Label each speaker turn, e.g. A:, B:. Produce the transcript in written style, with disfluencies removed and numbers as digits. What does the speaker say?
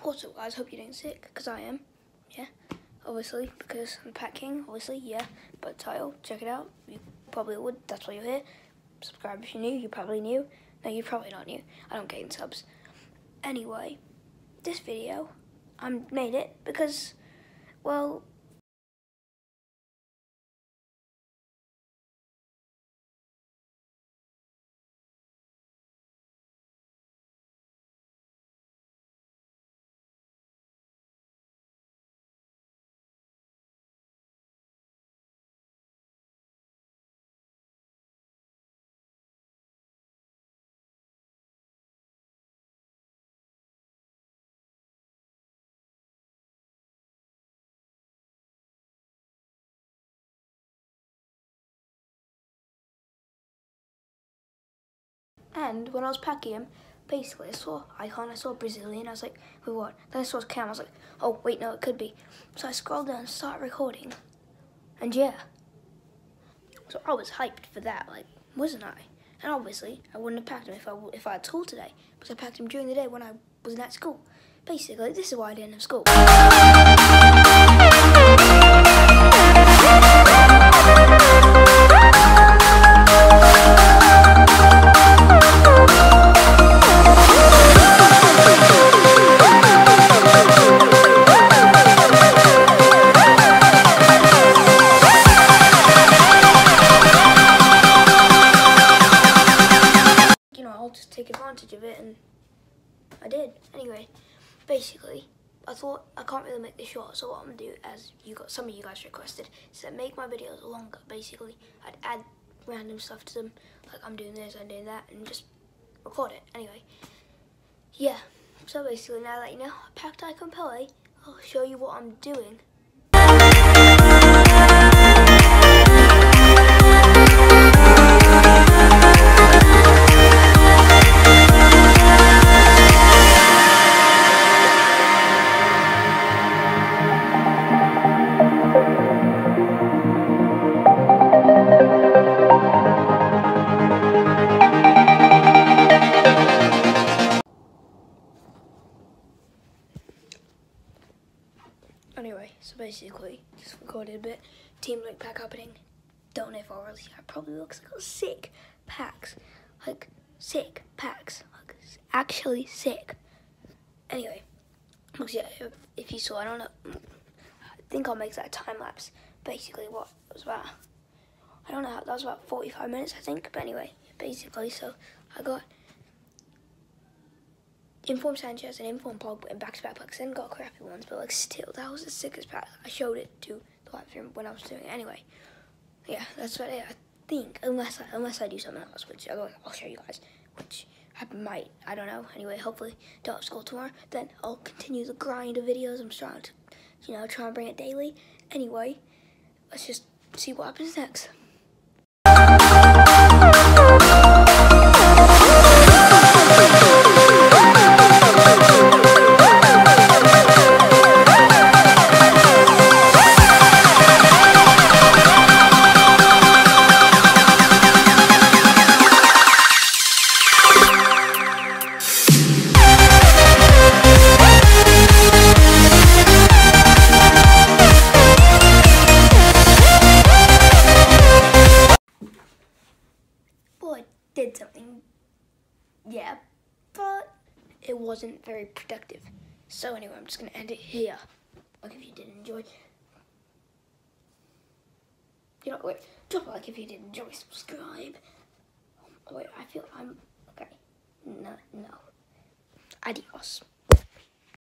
A: What's up, guys? Hope you're doing sick, because I am. Yeah, obviously, because I'm packing, obviously, yeah. But title, check it out. You probably would, that's why you're here. Subscribe if you're new, you're probably new. No, you're probably not new. I don't gain subs. Anyway, this video, I made it because, well, and when I was packing him, basically I saw icon, I saw Brazilian, I was like, wait, what? Then I saw his cam, I was like, oh wait, no, it could be. So I scrolled down and started recording, and yeah. So I was hyped for that, like, wasn't I? And obviously, I wouldn't have packed him if I had school today, because I packed him during the day when I wasn't at school. Basically, this is why I didn't have school. I'll just take advantage of it, and I did. Anyway, basically, I thought I can't really make this short, so what I'm gonna do, as some of you guys requested, is to make my videos longer. Basically, I'd add random stuff to them, like I'm doing this, I'm doing that, and just record it. Anyway, yeah. So basically, now that you know, I packed icon PELE, I'll show you what I'm doing. Anyway, so basically, just recorded a bit. Team Link pack opening. Don't know if I'll release it. It probably looks like sick packs. Like, sick packs. Like, actually sick. Anyway, yeah, if you saw, I don't know. I think I'll make that a time lapse. Basically, what it was about. I don't know, that was about 45 minutes, I think. But anyway, basically, so I got Inform Sanchez and Inform Pogba in back-to-back packs. Then got crappy ones, but like still, that was the sickest pack. I showed it to the live stream when I was doing it. Anyway, yeah, that's about it. I think, unless I do something else, which I'll show you guys, which I might, I don't know. Anyway, hopefully don't have school tomorrow. Then I'll continue the grind of videos. I'm trying to, try and bring it daily. Anyway, let's just see what happens next. Did something, yeah, but it wasn't very productive. So anyway, I'm just gonna end it here. Like, if you did enjoy, wait, drop a like if you did enjoy, subscribe. Wait, I feel I'm okay. No, adios.